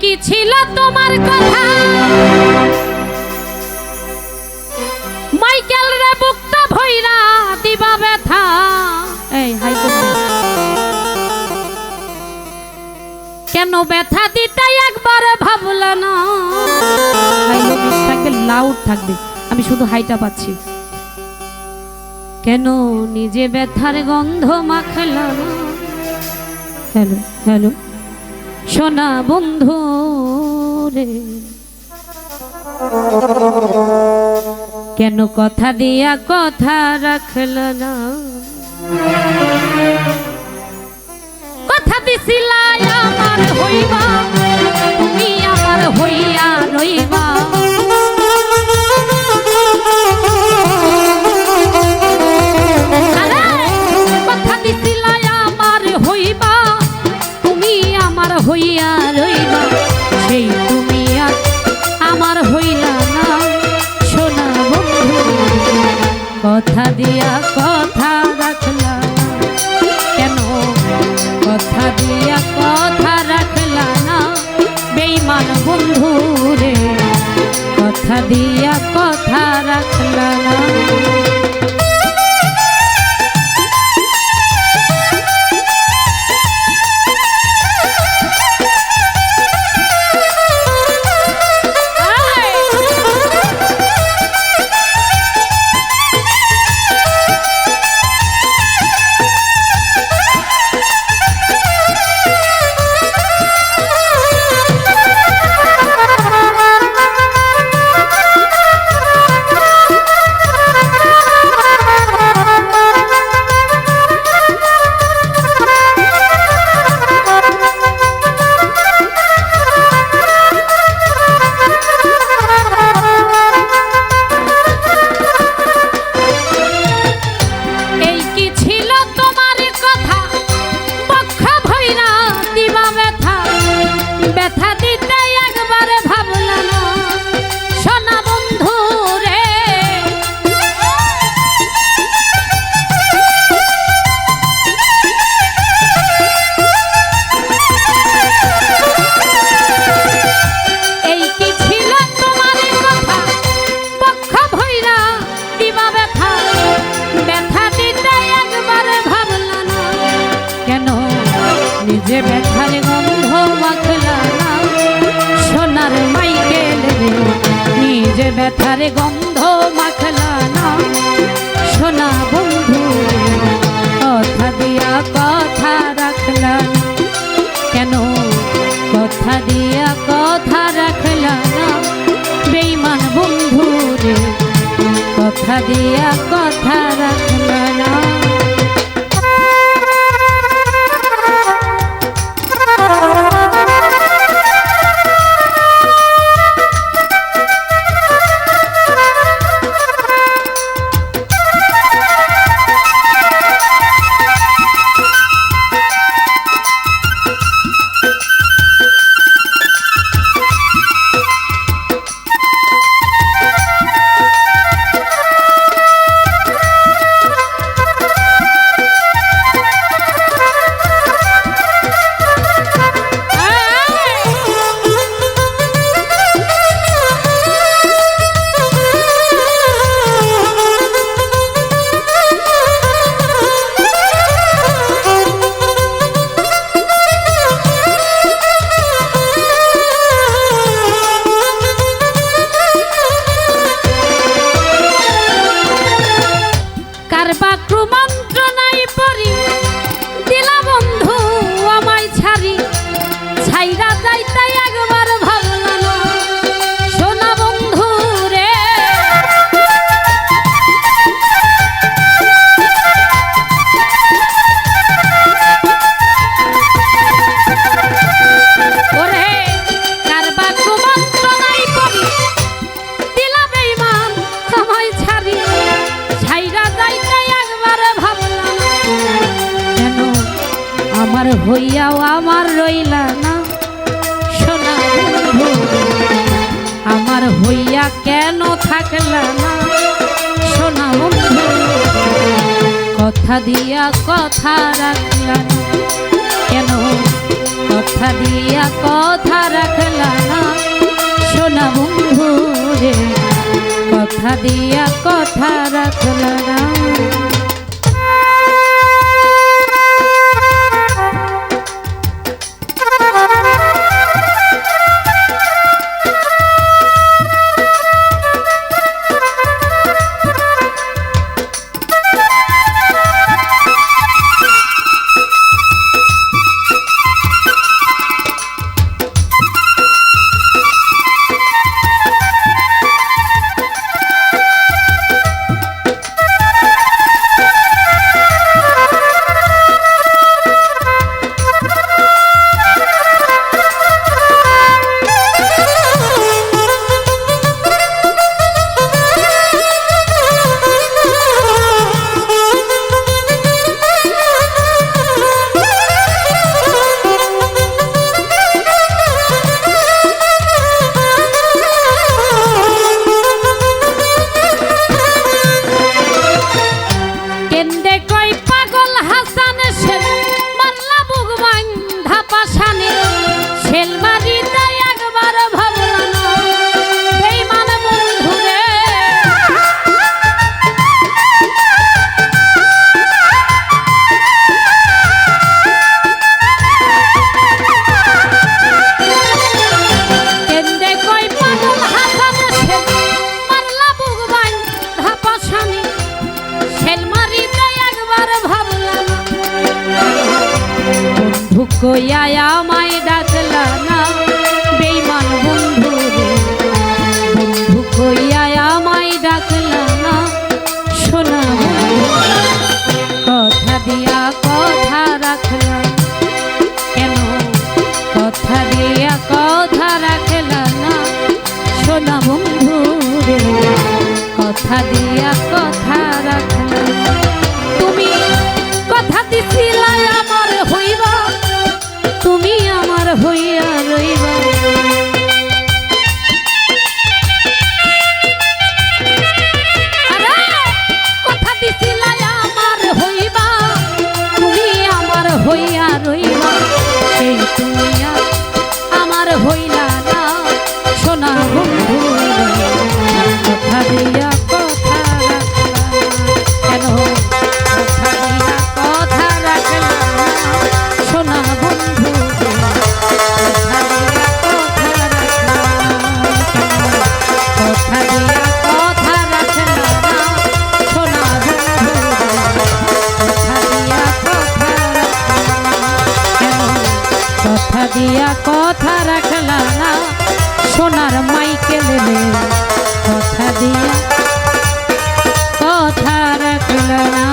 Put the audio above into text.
কি ছিল তোমার কথা মাইকেল রে বুকটা ভইরা দিবা ব্যথা। এই হাই কেন ব্যথা দিতে একবার ভাবল না। থাকবে লাউড থাকবে, আমি শুধু হাইটা পাচ্ছি। কেন নিজে ব্যথার গন্ধ মাখল না। হ্যালো হ্যালো সোনা বন্ধু রে, কেন কথা দিয়া কথা রাখল না। কথা দিছিলা আমার হইবা, তুমি আমার হইয়া রইবা। কথা দিছিলা আমার হইবা, তুমি আমার হইয়া রইবা। সেই তুমি আর আমার হইলা না সোনা বন্ধু। কথা দিয়া কথা রাখলা কেন, কথা দিয়া কথা রাখলা না বেঈমান বন্ধু রে। কথা দিয়া কথা রাখলা না। নিজে ব্যথার গন্ধ মাখলা না সোনার মাইকেল রে। নিজে ব্যথার গন্ধ মাখলা না সোনা বন্ধু। কথা দিয়া কথা রাখলা কেন, কথা দিয়া কথা রাখলা না বেঈমান বন্ধু রে। কথা দিয়া কথা রাখলা না। আমার হইয়াও আমার রইলা না সোনা বন্ধু। আমার হইয়া কেন থাকলা না সোনা বন্ধু। কথা দিয়া কথা রাখলা কেন, কথা দিয়া কথা রাখলা না সোনা বন্ধু রে, কথা দিয়া কথা রাখলা না। কইয়া আমায় ডাকলা না বেঈমান বন্ধু রে, বন্ধু কইয়া আমায় ডাকলা না সোনা বন্ধু, কথা দিয়া কথা রাখলা কেন, কথা দিয়া কথা রাখলা না সোনা বন্ধু রে, কথা দিয়া কথা রাখলা। তুমি কথা দিছিলা আমার হইবা, তুমি আমার হইয়া রইবা, কথা দিছিলা আমার হইবা, তুমি আমার হইয়া রইবা, সেই তুমি আমার হইলা না সোনা বন্ধু, কথা দিয়া কথা রাখলা কেন, কথা দিয়া কথা রাখলা সোনা বন্ধু, কথা দিয়া কথা রাখলা না সোনা বন্ধু, কথা দিয়া কথা কথা দিয়া কথা রাখলা না সোনার মাইকেলে, কথা দিয়া কথা রাখলা না।